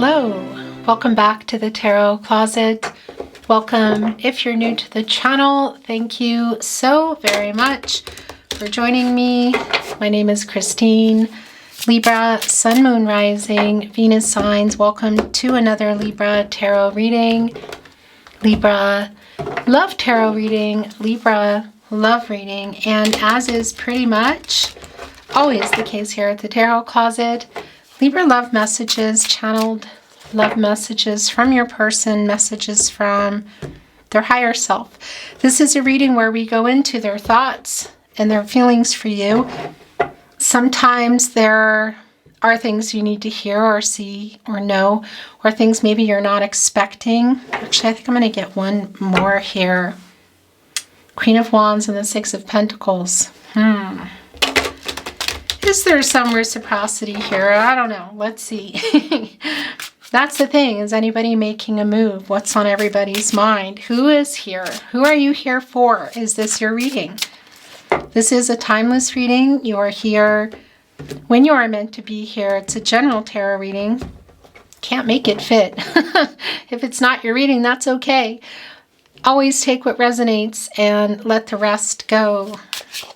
Hello, welcome back to the Tarot Closet. Welcome if you're new to the channel. Thank you so very much for joining me. My name is Christine. Libra, Sun, Moon, Rising, Venus signs. Welcome to another Libra Tarot reading. Libra Love Tarot reading, Libra Love reading, and as is pretty much always the case here at the Tarot Closet, Libra Love Messages, channeled love messages from your person, messages from their higher self. This is a reading where we go into their thoughts and their feelings for you. Sometimes there are things you need to hear or see or know, or things maybe you're not expecting. Actually, I think I'm going to get one more here. Queen of Wands and the Six of Pentacles. Is there some reciprocity here? I don't know. Let's see. That's the thing. Is anybody making a move? What's on everybody's mind? Who is here? Who are you here for? Is this your reading? This is a timeless reading. You are here when you are meant to be here. It's a general tarot reading. Can't make it fit. If it's not your reading, that's okay. Always take what resonates and let the rest go.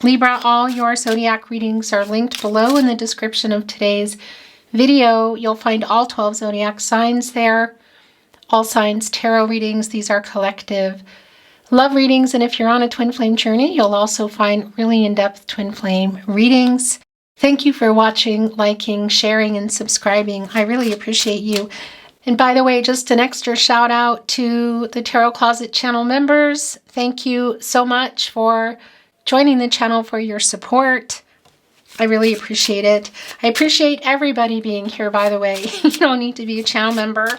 Libra, all your zodiac readings are linked below in the description of today's video. You'll find all 12 zodiac signs there. All signs tarot readings. These are collective love readings. And if you're on a twin flame journey, you'll also find really in-depth twin flame readings. Thank you for watching, liking, sharing, and subscribing. I really appreciate you. And by the way, just an extra shout out to the Tarot Closet channel members. Thank you so much for joining the channel, for your support. I really appreciate it. I appreciate everybody being here, by the way. You don't need to be a channel member.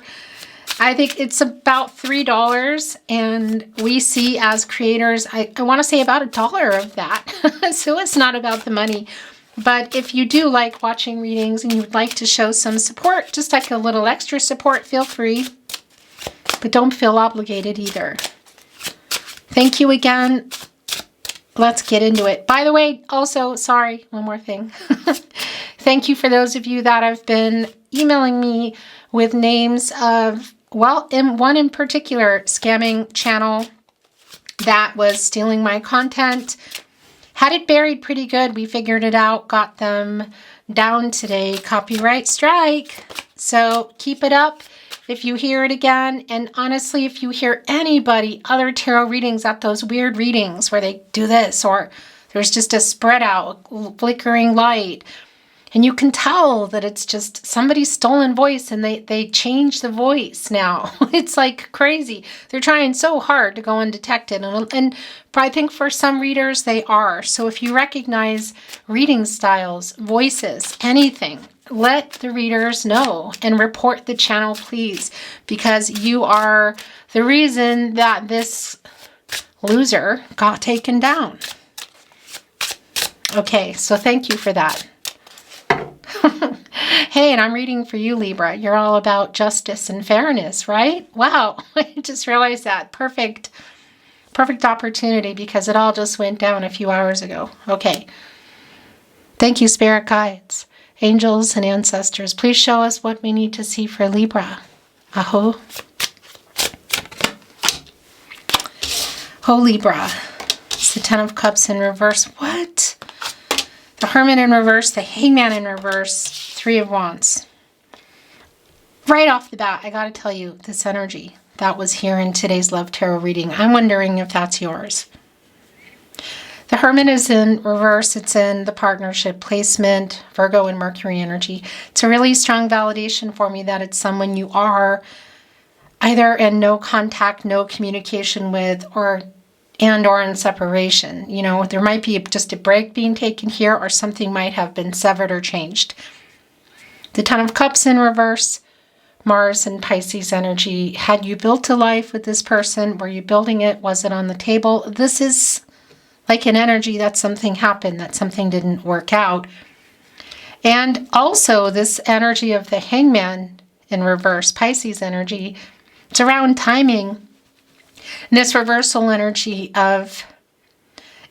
I think it's about $3, and we see as creators, I want to say about $1 of that. So it's not about the money. But if you do like watching readings and you would like to show some support, just like a little extra support, feel free. But don't feel obligated either. Thank you again. Let's get into it. By the way, also, sorry, one more thing. Thank you for those of you that have been emailing me with names of, well, one in particular scamming channel that was stealing my content. Had it buried pretty good. We figured it out, got them down today. Copyright strike. So keep it up if you hear it again. And honestly, if you hear anybody, other tarot readings at those weird readings where they do this, or there's just a spread out, flickering light, and you can tell that it's just somebody's stolen voice and they change the voice now. It's like crazy. They're trying so hard to go undetected. And I think for some readers, they are. So if you recognize reading styles, voices, anything, let the readers know and report the channel, please. Because you are the reason that this loser got taken down. Okay, so thank you for that. Hey, and I'm reading for you, Libra. You're all about justice and fairness, right? Wow, I just realized that. Perfect opportunity because it all just went down a few hours ago. Okay. Thank you, spirit guides, angels, and ancestors. Please show us what we need to see for Libra. Aho. Oh, Libra. It's the Ten of Cups in reverse. What? The Hermit in reverse, the Hangman in reverse, Three of Wands. Right off the bat, I got to tell you, this energy that was here in today's Love Tarot reading, I'm wondering if that's yours. The Hermit is in reverse. It's in the partnership placement, Virgo and Mercury energy. It's a really strong validation for me that it's someone you are either in no contact, no communication with, or in separation. You know, there might be just a break being taken here, or something might have been severed or changed. The Ten of Cups in reverse, Mars and Pisces energy. Had you built a life with this person? Were you building it? Was it on the table? This is like an energy that something happened, that something didn't work out. And also this energy of the Hangman in reverse, Pisces energy. It's around timing. And this reversal energy of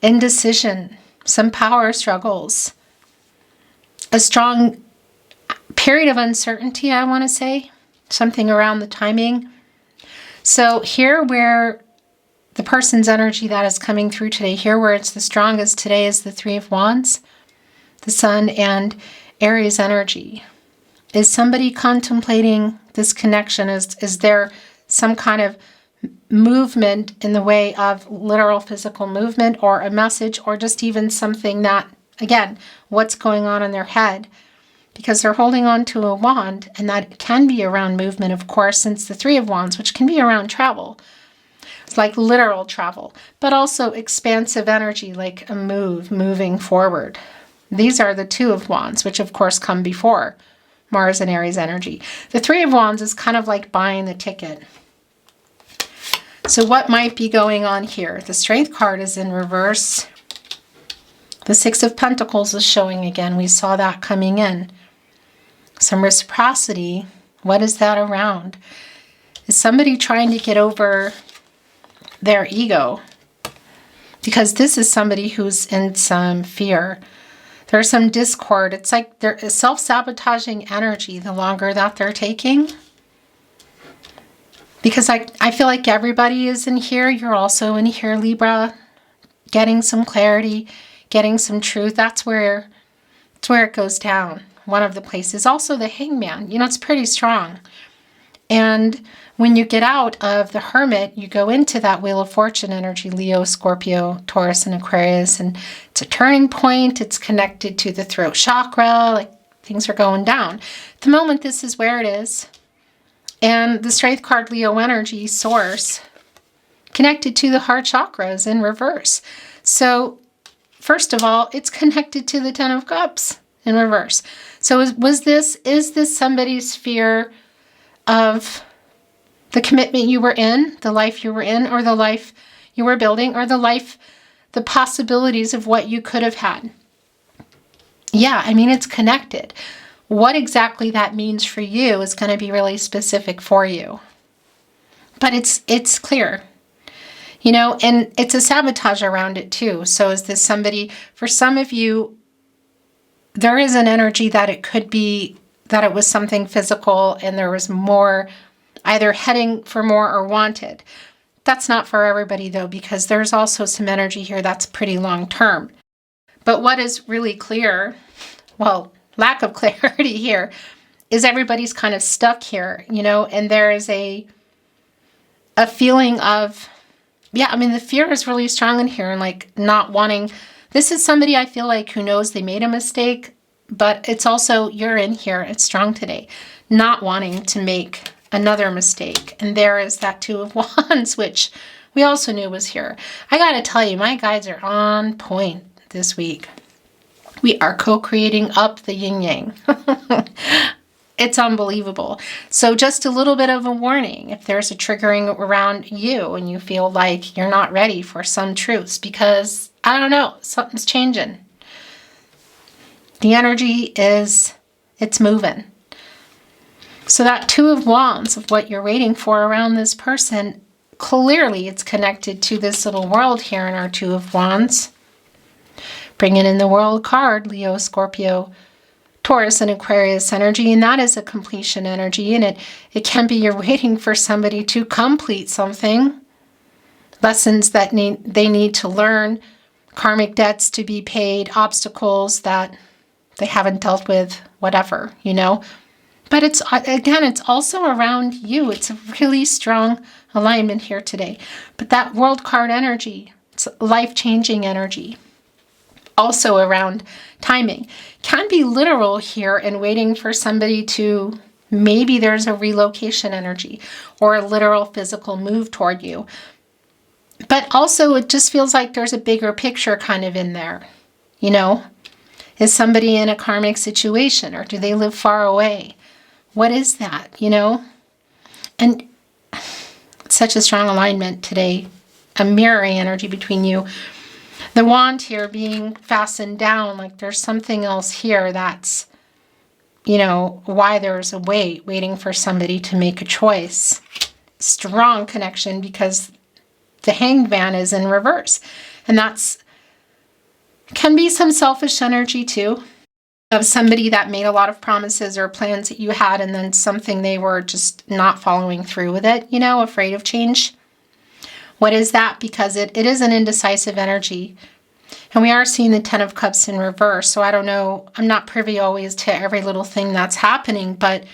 indecision, some power struggles, a strong period of uncertainty, I want to say. something around the timing. So here where the person's energy that is coming through today, here where it's the strongest today is the Three of Wands, the Sun, and Aries energy. Is somebody contemplating this connection? Is there some kind of movement in the way of literal physical movement, or a message, or just even something that, again, what's going on in their head? Because they're holding on to a wand, and that can be around movement, of course, since the Three of Wands, which can be around travel. It's like literal travel, but also expansive energy, like a moving forward. These are the Two of Wands, which of course come before Mars and Aries energy. The Three of Wands is kind of like buying the ticket. So what might be going on here? The Strength card is in reverse. The Six of Pentacles is showing again. We saw that coming in. Some reciprocity. What is that around? Is somebody trying to get over their ego? Because this is somebody who's in some fear. There's some discord. It's like there is self-sabotaging energy the longer that they're taking. Because I feel like everybody is in here. You're also in here, Libra. Getting some clarity, getting some truth. That's where it goes down. One of the places. Also the Hangman. You know, it's pretty strong. And when you get out of the Hermit, you go into that Wheel of Fortune energy, Leo, Scorpio, Taurus, and Aquarius. And it's a turning point. It's connected to the throat chakra. Like things are going down. At the moment, this is where it is. And the Strength card, Leo energy, source, connected to the heart chakras in reverse. So, first of all, it's connected to the Ten of Cups in reverse. So is this somebody's fear of the commitment you were in, the life you were in, or the life you were building, or the possibilities of what you could have had? Yeah, I mean, it's connected. What exactly that means for you is going to be really specific for you. But it's clear, you know, and it's a sabotage around it too. So is this somebody, for some of you, there is an energy that it could be that it was something physical and there was more, either heading for more or wanted. That's not for everybody though, because there's also some energy here that's pretty long term. But what is really clear, well, lack of clarity here, is everybody's kind of stuck here, you know, and there is a feeling of, yeah, I mean, the fear is really strong in here and like not wanting, this is somebody I feel like who knows they made a mistake, but it's also, you're in here, it's strong today, not wanting to make another mistake. And there is that Two of Wands, which we also knew was here. I got to tell you, my guides are on point this week. We are co-creating up the yin-yang. It's unbelievable. So just a little bit of a warning. If there's a triggering around you and you feel like you're not ready for some truths because, I don't know, something's changing. The energy is, it's moving. So that Two of Wands of what you're waiting for around this person, clearly it's connected to this little world here in our Two of Wands. Bringing in the World card, Leo, Scorpio, Taurus, and Aquarius energy, and that is a completion energy, and it can be you're waiting for somebody to complete something, lessons that they need to learn, karmic debts to be paid, obstacles that they haven't dealt with, whatever, you know. But it's, again, it's also around you. It's a really strong alignment here today. But that World card energy, it's life-changing energy. Also around timing. Can be literal here and waiting for somebody to, maybe there's a relocation energy or a literal physical move toward you. But also it just feels like there's a bigger picture kind of in there. You know, is somebody in a karmic situation or do they live far away? What is that, you know? And such a strong alignment today, a mirroring energy between you. The wand here being fastened down, like there's something else here that's, you know, why there's a waiting for somebody to make a choice. Strong connection because the Hangman is in reverse. And that's, can be some selfish energy too. of somebody that made a lot of promises or plans that you had, and then something they were just not following through with it, afraid of change. What is that? Because it is an indecisive energy. And we are seeing the Ten of Cups in reverse. So I don't know. I'm not privy always to every little thing that's happening, but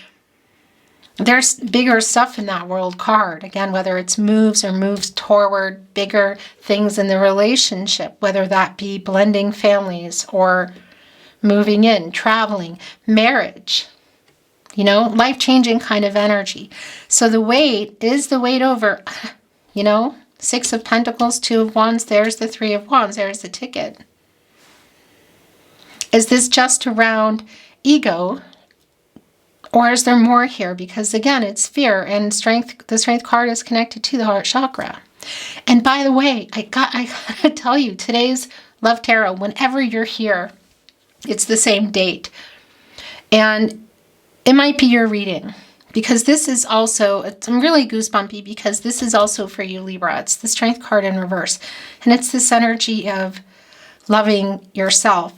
there's bigger stuff in that World card. Again, whether it's moves or moves toward bigger things in the relationship, whether that be blending families or moving in, traveling, marriage, life-changing kind of energy. So the weight is the weight over, Six of Pentacles, Two of Wands, there's the Three of Wands, there's the ticket. Is this just around ego? Or is there more here? Because again, it's fear and strength. The Strength card is connected to the heart chakra. And by the way, I gotta tell you, today's Love Tarot, whenever you're here, it's the same date. And it might be your reading. Because this is also, I'm really goosebumpy because this is also for you, Libra. It's the Strength card in reverse. And it's this energy of loving yourself,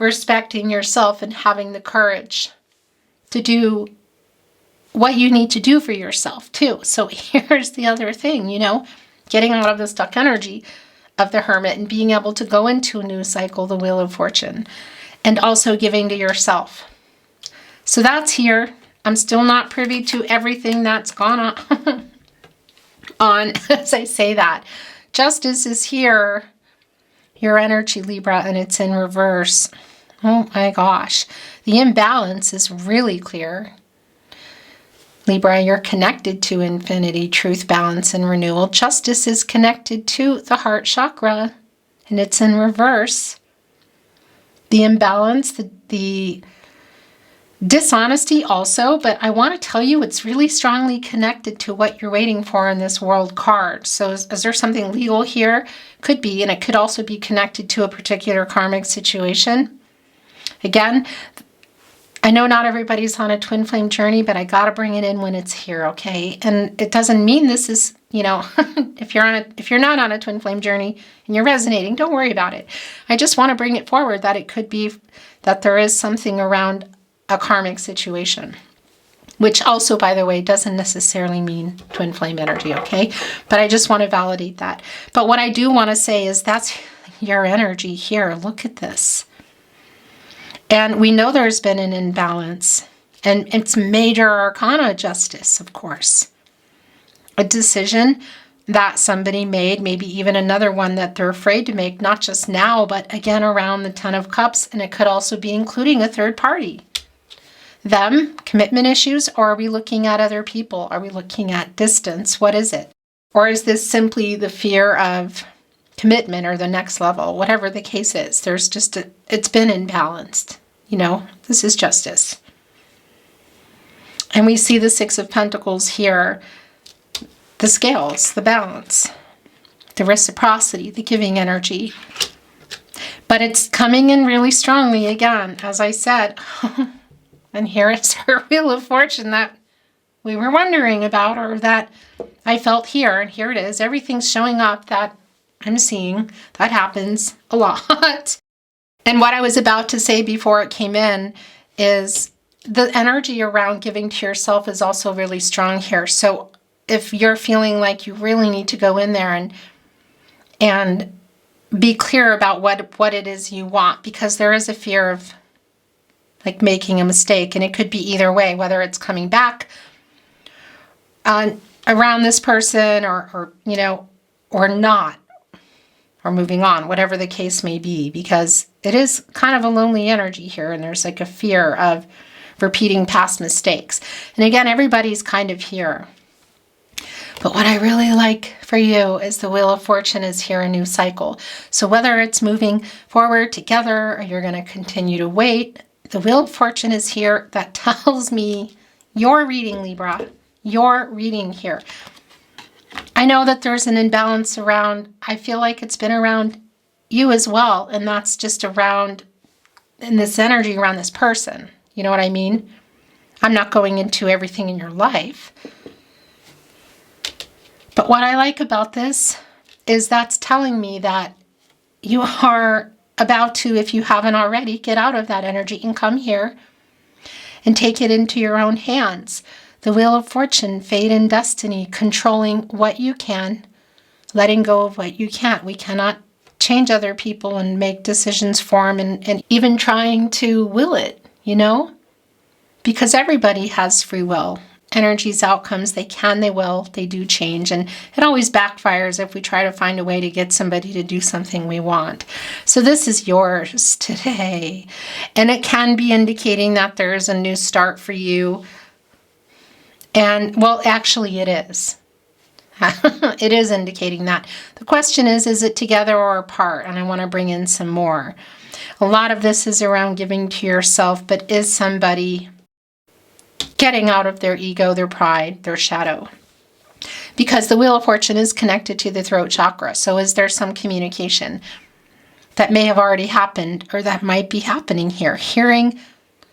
respecting yourself, and having the courage to do what you need to do for yourself too. So here's the other thing, getting out of the stuck energy of the Hermit and being able to go into a new cycle, the Wheel of Fortune, and also giving to yourself. So that's here. I'm still not privy to everything that's gone on as I say that. Justice is here, your energy, Libra, and it's in reverse. Oh my gosh. The imbalance is really clear. Libra, you're connected to infinity, truth, balance, and renewal. Justice is connected to the heart chakra, and it's in reverse. The imbalance, the dishonesty also, but I want to tell you it's really strongly connected to what you're waiting for in this World card. So is there something legal here? Could be, and it could also be connected to a particular karmic situation. Again, I know not everybody's on a twin flame journey, but I got to bring it in when it's here, okay? And it doesn't mean this is, if you're not on a twin flame journey and you're resonating, don't worry about it. I just want to bring it forward that it could be that there is something around a karmic situation, which also, by the way, doesn't necessarily mean twin flame energy, okay? But I just want to validate that. But what I do want to say is that's your energy here. Look at this. And we know there's been an imbalance, and it's major arcana justice, of course. A decision that somebody made, maybe even another one that they're afraid to make, not just now, but again around the Ten of Cups, and it could also be including a third party. Them, commitment issues, or are we looking at other people? Are we looking at distance? What is it? Or is this simply the fear of commitment or the next level? Whatever the case is, there's just it's been imbalanced. This is justice. And we see the Six of Pentacles here, the scales, the balance, the reciprocity, the giving energy. But it's coming in really strongly again, as I said. And here is our Wheel of Fortune that we were wondering about, or that I felt here. And here it is. Everything's showing up that I'm seeing. That happens a lot. And what I was about to say before it came in is the energy around giving to yourself is also really strong here. So if you're feeling like you really need to go in there and be clear about what it is you want, because there is a fear of like making a mistake, and it could be either way, whether it's coming back around this person or not, or moving on, whatever the case may be, because it is kind of a lonely energy here, and there's like a fear of repeating past mistakes. And again, everybody's kind of here. But what I really like for you is the Wheel of Fortune is here, a new cycle. So whether it's moving forward together or you're going to continue to wait, the Wheel of Fortune is here. That tells me your reading, Libra, your reading here. I know that there's an imbalance around, I feel like it's been around you as well. And that's just around, in this energy around this person. You know what I mean? I'm not going into everything in your life. But what I like about this is that's telling me that you are about to, if you haven't already, get out of that energy and come here and take it into your own hands. The Wheel of Fortune, fate and destiny, controlling what you can, letting go of what you can't. We cannot change other people and make decisions for them and even trying to will it, you know? Because everybody has free will. Energies, outcomes, they can, they will, they do change. And it always backfires if we try to find a way to get somebody to do something we want. So this is yours today. And it can be indicating that there is a new start for you. And, well, actually it is. It is indicating that. The question is it together or apart? And I want to bring in some more. A lot of this is around giving to yourself, but is somebody getting out of their ego, their pride, their shadow? Because the Wheel of Fortune is connected to the throat chakra. So is there some communication that may have already happened or that might be happening here? Hearing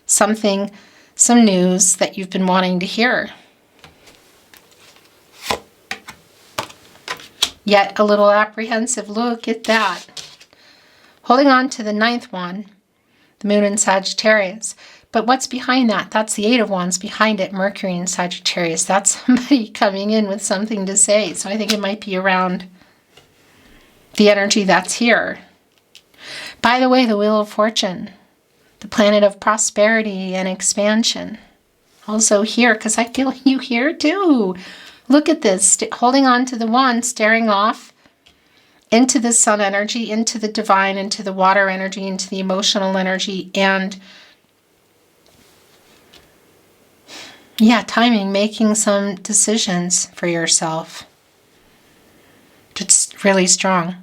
something, some news that you've been wanting to hear. Yet a little apprehensive. Look at that. Holding on to the 9th one, the Moon in Sagittarius. But what's behind that? That's the 8 of Wands behind it, Mercury in Sagittarius. That's somebody coming in with something to say. So I think it might be around the energy that's here. By the way, the Wheel of Fortune, the planet of prosperity and expansion. Also here, because I feel you here too. Look at this, holding on to the wand, staring off into the sun energy, into the divine, into the water energy, into the emotional energy, and yeah, timing, making some decisions for yourself. It's really strong.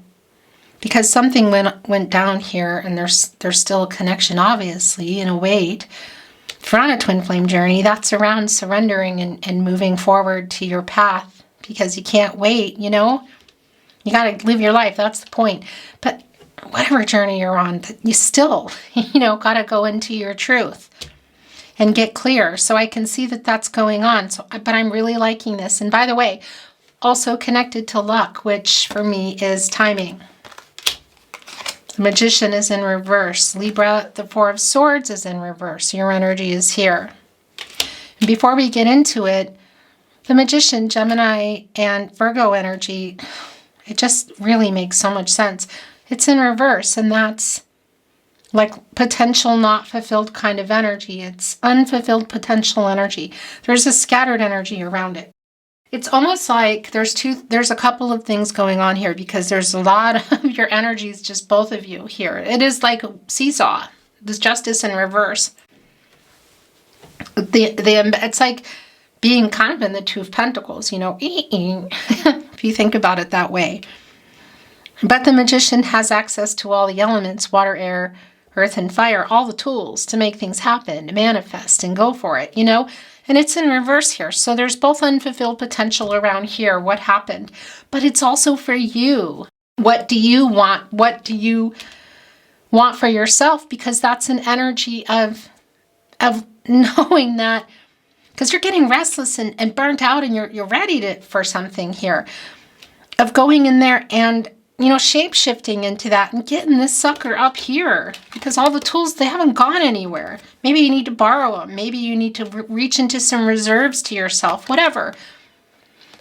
Because something went down here, and there's still a connection, obviously, in a weight. If you're on a twin flame journey, that's around surrendering and moving forward to your path. Because you can't wait, you know? You got to live your life, that's the point. But whatever journey you're on, you still, got to go into your truth and get clear. So I can see that that's going on. But I'm really liking this. And by the way, also connected to luck, which for me is timing. The Magician is in reverse. Libra, the 4 of Swords is in reverse. Your energy is here. And before we get into it, the Magician, Gemini, and Virgo energy, it just really makes so much sense. It's in reverse, and that's like potential not fulfilled kind of energy. It's unfulfilled potential energy. There's a scattered energy around it. It's almost like there's a couple of things going on here because there's a lot of your energies, just both of you here. It is like a seesaw. There's Justice in reverse. It's like being kind of in the Two of Pentacles, if you think about it that way. But the Magician has access to all the elements, water, air, earth, and fire, all the tools to make things happen, to manifest and go for it, And it's in reverse here. So there's both unfulfilled potential around here, what happened. But it's also for you. What do you want? What do you want for yourself? Because that's an energy of knowing that, because you're getting restless and burnt out and you're ready for something here. Of going in there and shape-shifting into that and getting this sucker up here because all the tools, they haven't gone anywhere. Maybe you need to borrow them. Maybe you need to reach into some reserves to yourself, whatever.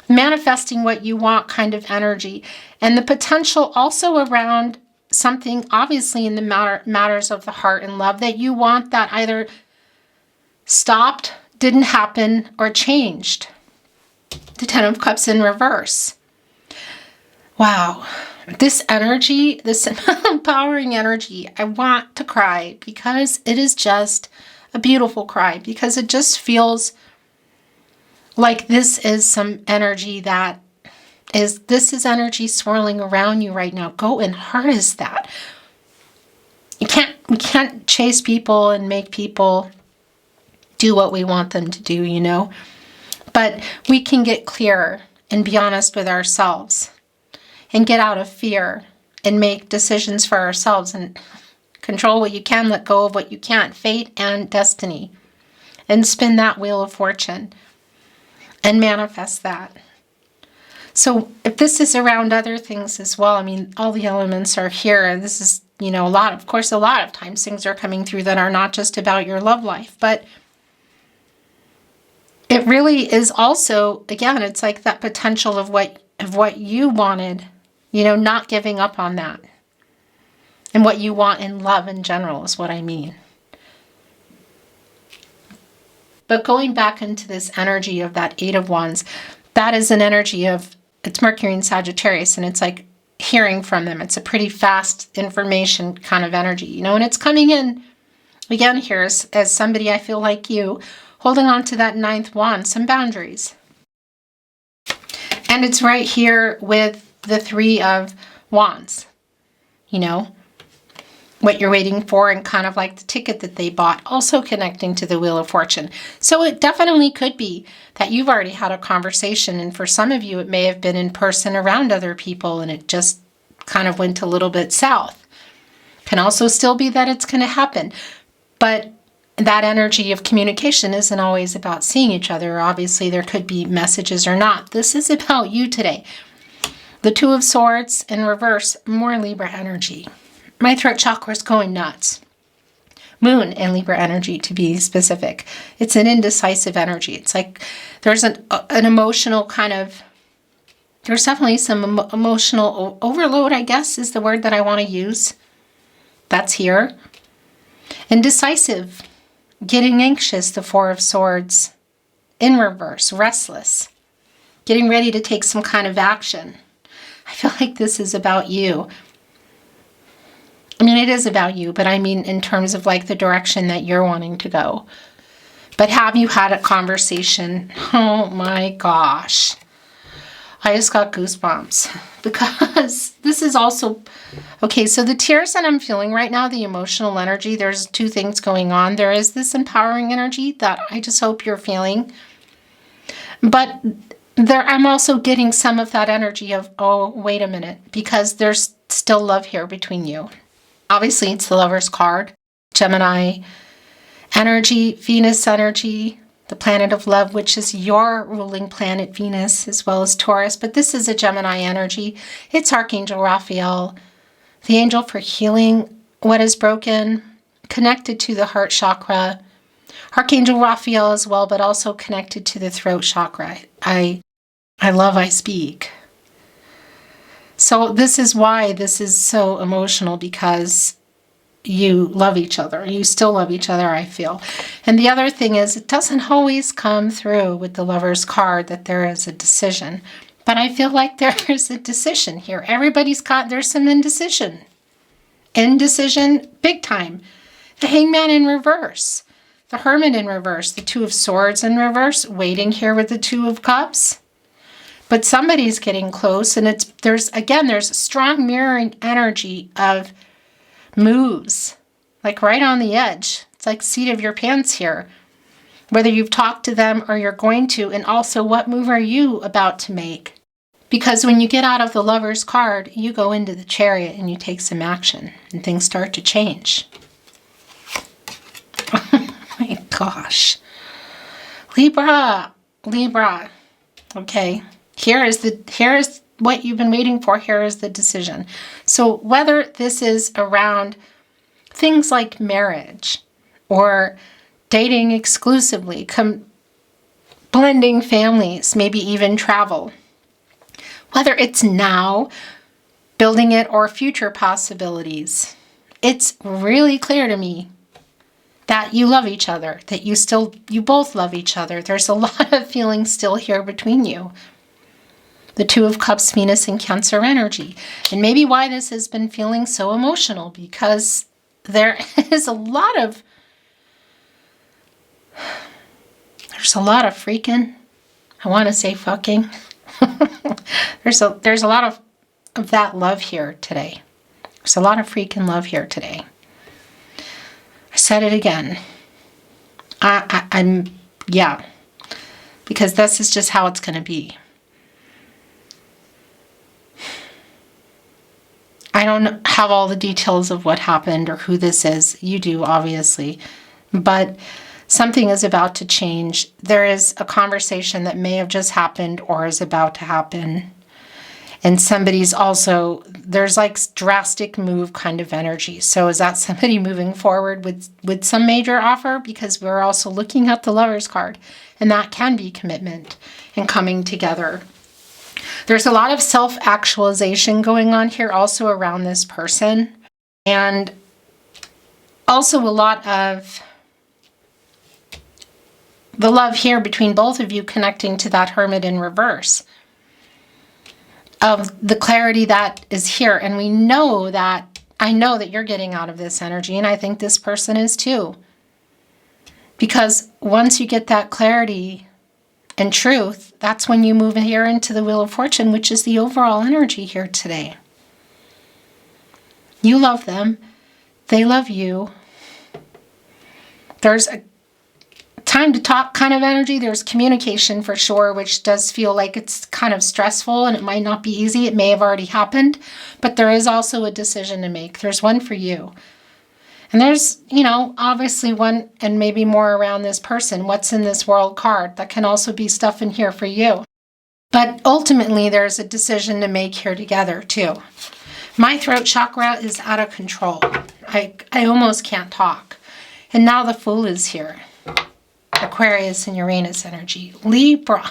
Manifesting what you want kind of energy. And the potential also around something, obviously, in the matters of the heart and love that you want that either stopped, didn't happen, or changed. The 10 of Cups in reverse. Wow. This energy, this empowering energy, I want to cry because it is just a beautiful cry, because it just feels like this is some energy this is energy swirling around you right now. Go and harness that. We can't chase people and make people do what we want them to do, But we can get clearer and be honest with ourselves. And get out of fear and make decisions for ourselves and control what you can, let go of what you can't. Fate and destiny. And spin that Wheel of Fortune and manifest that. So if this is around other things as well, all the elements are here. And this is You know, of course, a lot of times things are coming through that are not just about your love life, but it really is also, again, it's like that potential of what you wanted, you know, not giving up on that. And what you want in love in general is what I mean. But going back into this energy of that Eight of Wands, that is an energy of, it's Mercury in Sagittarius, and it's like hearing from them. It's a pretty fast information kind of energy, you know, and it's coming in, again, here as somebody I feel like you, holding on to that ninth wand, some boundaries. And it's right here with the Three of Wands, you know, what you're waiting for, and kind of like the ticket that they bought, also connecting to the Wheel of Fortune. So it definitely could be that you've already had a conversation, and for some of you it may have been in person around other people and it just kind of went a little bit south. Can also still be that it's going to happen, but that energy of communication isn't always about seeing each other. Obviously there could be messages or not. This is about you today. The Two of Swords in reverse, more Libra energy. My throat chakra is going nuts. Moon and Libra energy, to be specific. It's an indecisive energy. It's like there's an emotional kind of, there's definitely some emotional overload, I guess, is the word that I want to use. That's here. Indecisive, getting anxious, the Four of Swords. In reverse, restless, getting ready to take some kind of action. I feel like this is about you. I mean, it is about you, but I mean in terms of like the direction that you're wanting to go. But have you had a conversation? Oh my gosh. I just got goosebumps because this is also, okay, so the tears that I'm feeling right now, the emotional energy, there's two things going on. There is this empowering energy that I just hope you're feeling. But I'm also getting some of that energy of, oh, wait a minute, because there's still love here between you. Obviously, it's the Lover's card, Gemini energy, Venus energy, the planet of love, which is your ruling planet, Venus, as well as Taurus. But this is a Gemini energy. It's Archangel Raphael, the angel for healing what is broken, connected to the heart chakra. Archangel Raphael as well, but also connected to the throat chakra. I speak. So this is why this is so emotional, because you love each other. You still love each other, I feel. And the other thing is, it doesn't always come through with the Lover's card that there is a decision. But I feel like there is a decision here. There's some indecision. Indecision, big time. The Hangman in reverse. The Hermit in reverse. The Two of Swords in reverse. Waiting here with the Two of Cups. But somebody's getting close, and there's a strong mirroring energy of moves, like right on the edge. It's like seat of your pants here. Whether you've talked to them or you're going to, and also what move are you about to make? Because when you get out of the Lover's card, you go into the Chariot and you take some action, and things start to change. Oh my gosh. Libra. Okay. Here is what you've been waiting for. Here is the decision. So whether this is around things like marriage or dating exclusively, blending families, maybe even travel, whether it's now, building it, or future possibilities, it's really clear to me that you love each other, that you both love each other. There's a lot of feelings still here between you. The Two of Cups, Venus and Cancer energy. And maybe why this has been feeling so emotional, because there is a lot of freaking, I want to say fucking. there's a lot of that love here today. There's a lot of freaking love here today. I said it again. Yeah, because this is just how it's going to be. I don't have all the details of what happened or who this is. You do, obviously. But something is about to change. There is a conversation that may have just happened or is about to happen. And somebody's also, there's like drastic move kind of energy. So is that somebody moving forward with some major offer? Because we're also looking at the Lover's card, and that can be commitment and coming together. There's a lot of self-actualization going on here also around this person. And also a lot of the love here between both of you connecting to that Hermit in reverse. Of the clarity that is here. And we know that, I know that you're getting out of this energy, and I think this person is too. Because once you get that clarity and truth, that's when you move here into the Wheel of Fortune, which is the overall energy here today. You love them. They love you. There's a time to talk kind of energy. There's communication for sure, which does feel like it's kind of stressful and it might not be easy. It may have already happened, but there is also a decision to make. There's one for you. And there's, you know, obviously one and maybe more around this person. What's in this World card? That can also be stuff in here for you. But ultimately, there's a decision to make here together too. My throat chakra is out of control. I almost can't talk. And now the Fool is here. Aquarius and Uranus energy. Libra.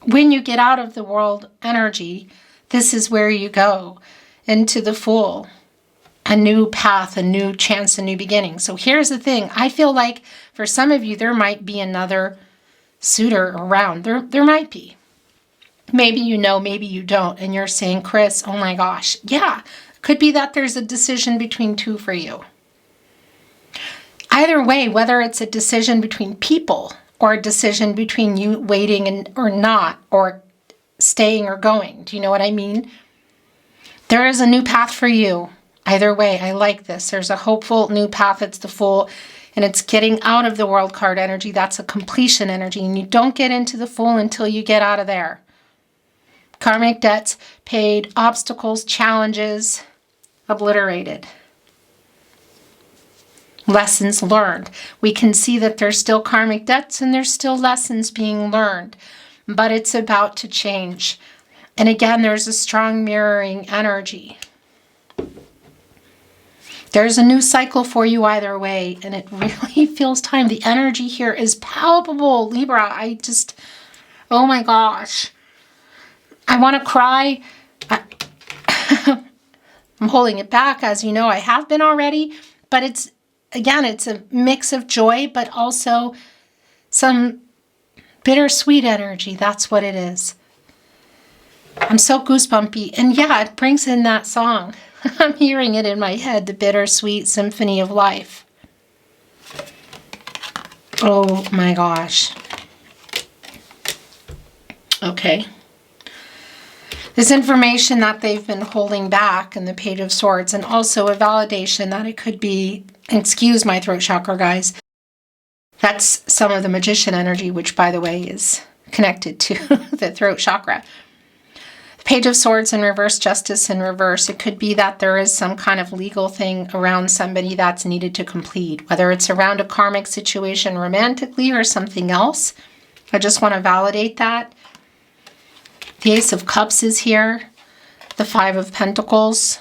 When you get out of the World energy, this is where you go. Into the Fool. A new path, a new chance, a new beginning. So here's the thing. I feel like for some of you, there might be another suitor around. There might be. Maybe you know, maybe you don't. And you're saying, Chris, oh my gosh. Yeah, could be that there's a decision between two for you. Either way, whether it's a decision between people or a decision between you waiting or not, or staying or going. Do you know what I mean? There is a new path for you. Either way, I like this. There's a hopeful new path. It's the Fool, and it's getting out of the World card energy. That's a completion energy, and you don't get into the Fool until you get out of there. Karmic debts paid, obstacles, challenges obliterated. Lessons learned. We can see that there's still karmic debts and there's still lessons being learned, but it's about to change. And again, there's a strong mirroring energy. There's a new cycle for you either way, and it really feels time. The energy here is palpable, Libra. Oh my gosh. I want to cry. I'm holding it back, as you know, I have been already, but it's a mix of joy, but also some bittersweet energy. That's what it is. I'm so goosebumpy. And yeah, it brings in that song. I'm hearing it in my head, the bittersweet symphony of life. Oh my gosh. Okay. This information that they've been holding back in the Page of Swords, and also a validation that it could be, excuse my throat chakra, guys. That's some of the Magician energy, which, by the way, is connected to the throat chakra. The Page of Swords in reverse, Justice in reverse. It could be that there is some kind of legal thing around somebody that's needed to complete, whether it's around a karmic situation romantically or something else. I just want to validate that. The Ace of Cups is here. The Five of Pentacles.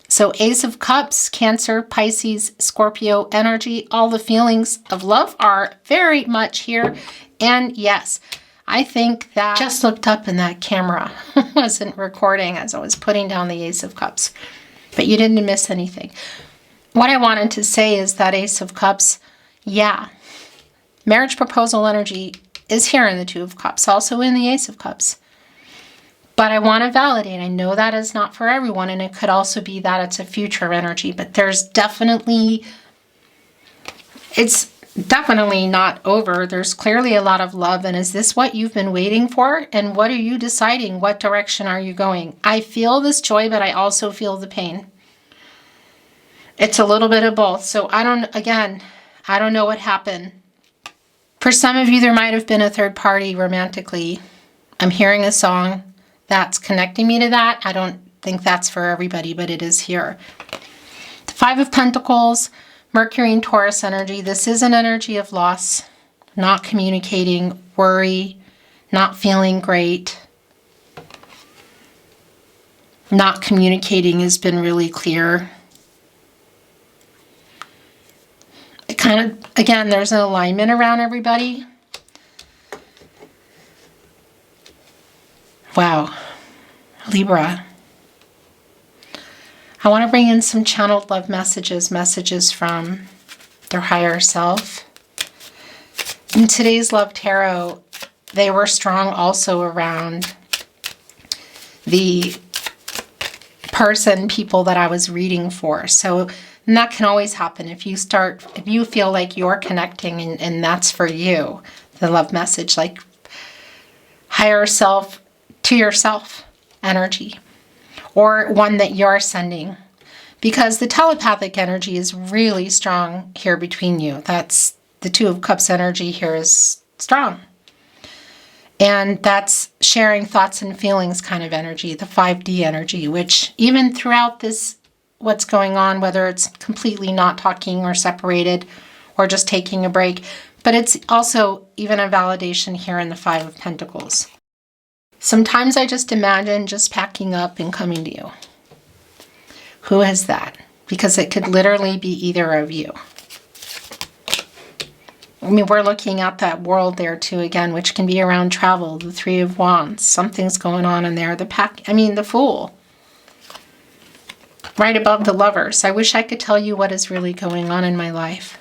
So Ace of Cups, Cancer, Pisces, Scorpio energy. All the feelings of love are very much here. And yes, I think that just looked up in that camera. Wasn't recording as I was putting down the Ace of Cups. But you didn't miss anything. What I wanted to say is that Ace of Cups, yeah. Marriage proposal energy is here in the Two of Cups. Also in the Ace of Cups. But I want to validate. I know that is not for everyone, and it could also be that it's a future energy. But there's definitely, it's definitely not over. There's clearly a lot of love. And is this what you've been waiting for? And what are you deciding? What direction are you going? I feel this joy, but I also feel the pain. It's a little bit of both. So I don't know what happened. For some of you, there might have been a third party romantically. I'm hearing a song that's connecting me to that. I don't think that's for everybody, but it is here. The Five of Pentacles, Mercury and Taurus energy. This is an energy of loss, not communicating, worry, not feeling great. Not communicating has been really clear. It kind of, again, there's an alignment around everybody. Wow. Libra. I want to bring in some channeled love messages, messages from their higher self. In today's Love Tarot, they were strong also around the people that I was reading for. So, and that can always happen if you feel like you're connecting and that's for you, the love message, like higher self to yourself energy, or one that you're sending, because the telepathic energy is really strong here between you. That's the Two of Cups energy here is strong. And that's sharing thoughts and feelings kind of energy, the 5D energy, which even throughout this, what's going on, whether it's completely not talking or separated or just taking a break, but it's also even a validation here in the Five of Pentacles. Sometimes I just imagine just packing up and coming to you. Who is that? Because it could literally be either of you. I mean, we're looking at that world there too, again, which can be around travel, the Three of Wands. Something's going on in there. The Fool. Right above the Lovers. I wish I could tell you what is really going on in my life.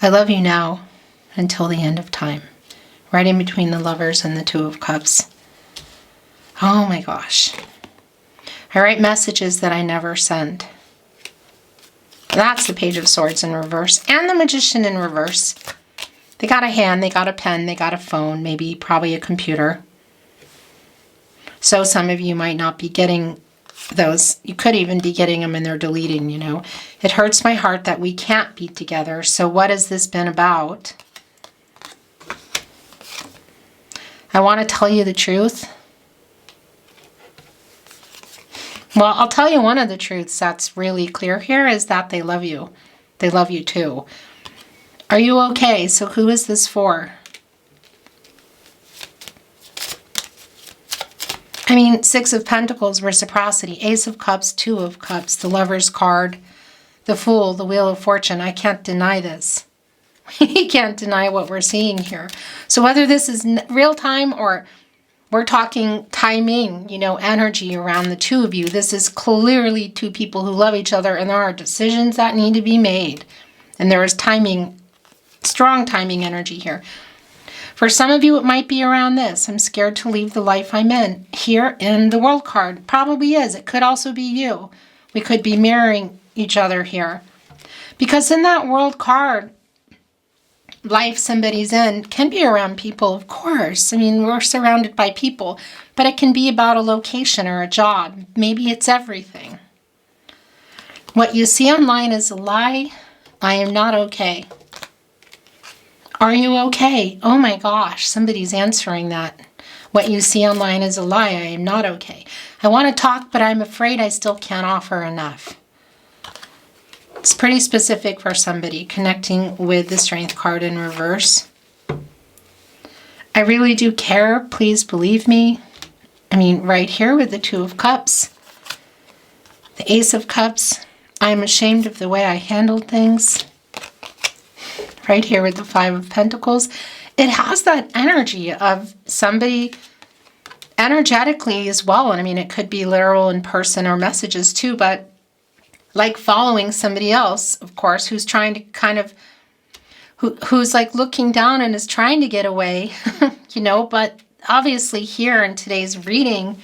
I love you now until the end of time. Right in between the Lovers and the Two of Cups. Oh my gosh. I write messages that I never send. That's the Page of Swords in reverse and the Magician in reverse. They got a hand, they got a pen, they got a phone, maybe probably a computer. So some of you might not be getting those. You could even be getting them and they're deleting, you know. It hurts my heart that we can't be together. So what has this been about? I want to tell you the truth. Well, I'll tell you one of the truths that's really clear here is that they love you. They love you too. Are you okay? So who is this for? I mean, Six of Pentacles, reciprocity, Ace of Cups, Two of Cups, the Lover's card, the Fool, the Wheel of Fortune. I can't deny this. We can't deny what we're seeing here. So whether this is real time or we're talking timing, you know, energy around the two of you. This is clearly two people who love each other, and there are decisions that need to be made. And there is timing, strong timing energy here. For some of you, it might be around this. I'm scared to leave the life I'm in. Here in the World card, probably is. It could also be you. We could be mirroring each other here. Because in that World card, life somebody's in can be around people, of course. I mean, we're surrounded by people, but it can be about a location or a job. Maybe it's everything. What you see online is a lie. I am not okay. Are you okay? Oh my gosh, somebody's answering that. What you see online is a lie. I am not okay. I want to talk, but I'm afraid I still can't offer enough. It's pretty specific for somebody, connecting with the Strength card in reverse. I really do care. Please believe me. I mean, right here with the Two of Cups, the Ace of Cups. I'm ashamed of the way I handled things. Right here with the Five of Pentacles. It has that energy of somebody energetically as well. And I mean, it could be literal in person or messages too, but like following somebody else, of course, who's trying to kind of, who's like looking down and is trying to get away, you know, but obviously here in today's reading,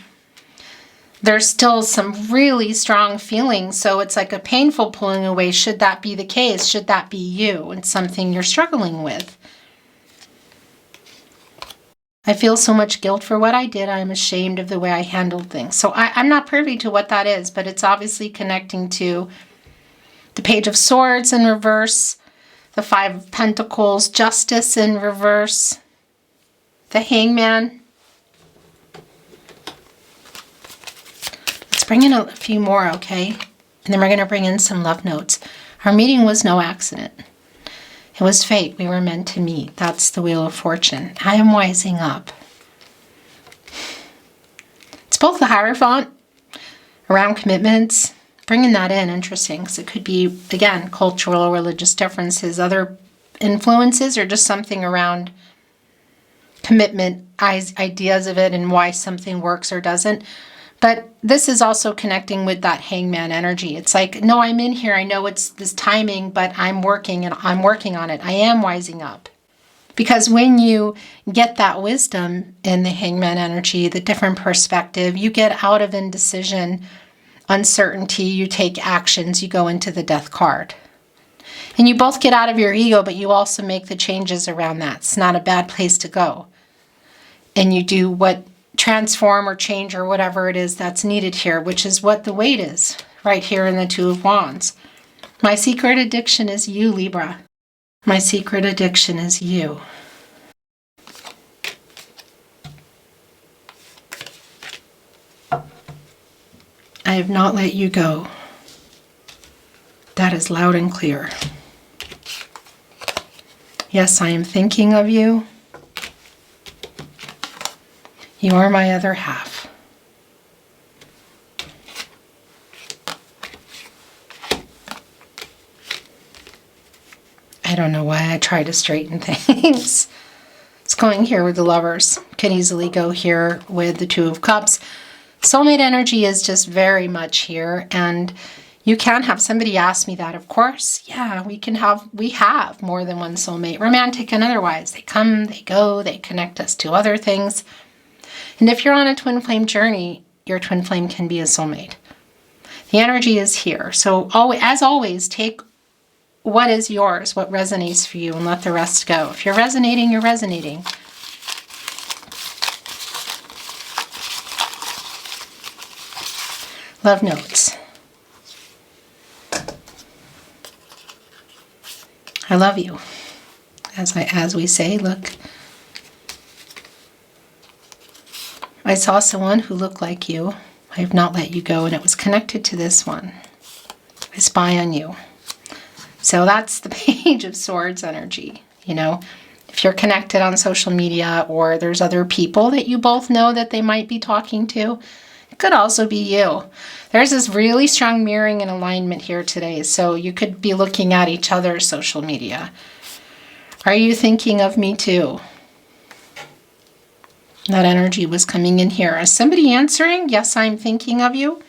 there's still some really strong feelings. So it's like a painful pulling away. Should that be the case? Should that be you and something you're struggling with? I feel so much guilt for what I did. I'm ashamed of the way I handled things. So I'm not privy to what that is, but it's obviously connecting to the Page of Swords in reverse, the Five of Pentacles, Justice in reverse, the Hangman. Let's bring in a few more, okay? And then we're going to bring in some love notes. Our meeting was no accident. It was fate. We were meant to meet. That's the Wheel of Fortune. I am wising up. both the Hierophant around commitments, bringing that in, interesting, because it could be, again, cultural, religious differences, other influences, or just something around commitment, ideas of it, and why something works or doesn't. But this is also connecting with that Hangman energy. It's like, no, I'm in here. I know it's this timing, but I'm working on it. I am wising up. Because when you get that wisdom in the Hangman energy, the different perspective, you get out of indecision, uncertainty, you take actions, you go into the Death card. And you both get out of your ego, but you also make the changes around that. It's not a bad place to go. And you do what transform or change or whatever it is that's needed here, which is what the weight is right here in the Two of Wands. My secret addiction is you, Libra. My secret addiction is you. I have not let you go. That is loud and clear. Yes, I am thinking of you. You are my other half. I don't know why I try to straighten things. It's going here with the Lovers. Can easily go here with the Two of Cups. Soulmate energy is just very much here, and you can have, somebody ask me that, of course. Yeah, we have more than one soulmate, romantic and otherwise. They come, they go, they connect us to other things. And if you're on a twin flame journey, your twin flame can be a soulmate. The energy is here. So as always, take what is yours, what resonates for you, and let the rest go. If you're resonating, you're resonating. Love notes. I love you. As we say, look. I saw someone who looked like you. I have not let you go, and it was connected to this one. I spy on you. So that's the Page of Swords energy. You know, if you're connected on social media, or there's other people that you both know that they might be talking to, it could also be you. There's this really strong mirroring and alignment here today, so you could be looking at each other's social media. Are you thinking of me too? That energy was coming in here. Is somebody answering? Yes, I'm thinking of you.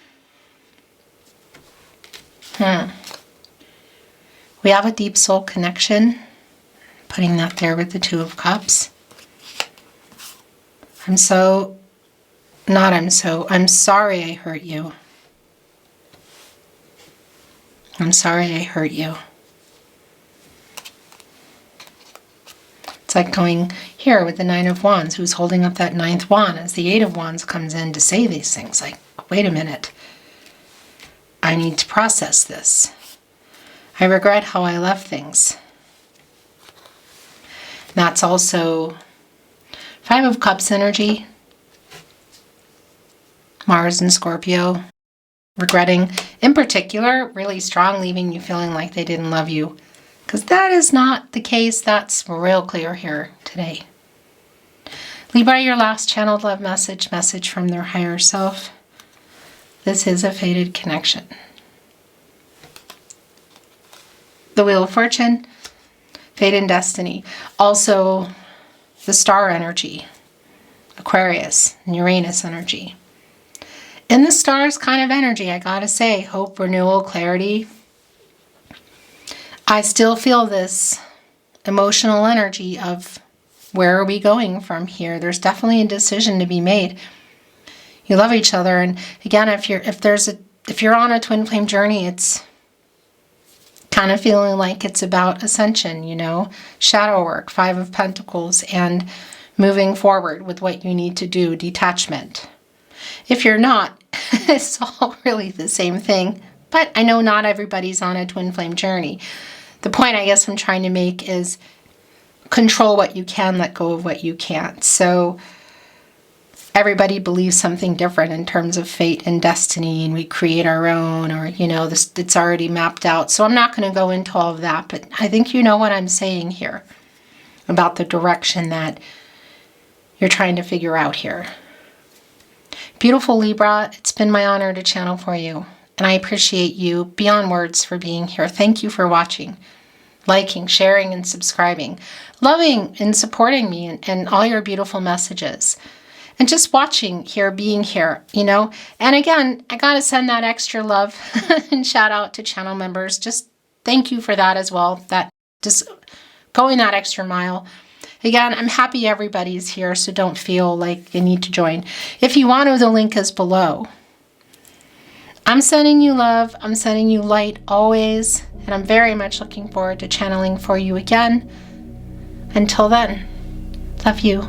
We have a deep soul connection. Putting that there with the Two of Cups. I'm sorry I hurt you. I'm sorry I hurt you. It's like going here with the Nine of Wands, who's holding up that ninth wand as the Eight of Wands comes in to say these things. Like, wait a minute. I need to process this. I regret how I left things. That's also Five of Cups energy. Mars and Scorpio. Regretting, in particular, really strong, leaving you feeling like they didn't love you. Because that is not the case. That's real clear here today. Libra, your last channeled love message from their higher self. This is a fated connection. The Wheel of Fortune, fate and destiny. Also, the star energy, Aquarius and Uranus energy. In the stars kind of energy, I gotta say, hope, renewal, clarity. I still feel this emotional energy of where are we going from here? There's definitely a decision to be made. You love each other, and again, if you're on a twin flame journey, it's kind of feeling like it's about ascension, you know, shadow work, Five of Pentacles, and moving forward with what you need to do, detachment. If you're not, it's all really the same thing, but I know not everybody's on a twin flame journey. The point I guess I'm trying to make is control what you can, let go of what you can't. So everybody believes something different in terms of fate and destiny, and we create our own, or, you know, it's already mapped out. So I'm not going to go into all of that, but I think you know what I'm saying here about the direction that you're trying to figure out here. Beautiful Libra, it's been my honor to channel for you. And I appreciate you beyond words for being here. Thank you for watching, liking, sharing, and subscribing, loving and supporting me and all your beautiful messages. And just watching here, being here, you know. And again, I got to send that extra love and shout out to channel members. Just thank you for that as well. That just going that extra mile. Again, I'm happy everybody's here, so don't feel like you need to join. If you want to, the link is below. I'm sending you love. I'm sending you light always. And I'm very much looking forward to channeling for you again. Until then, love you.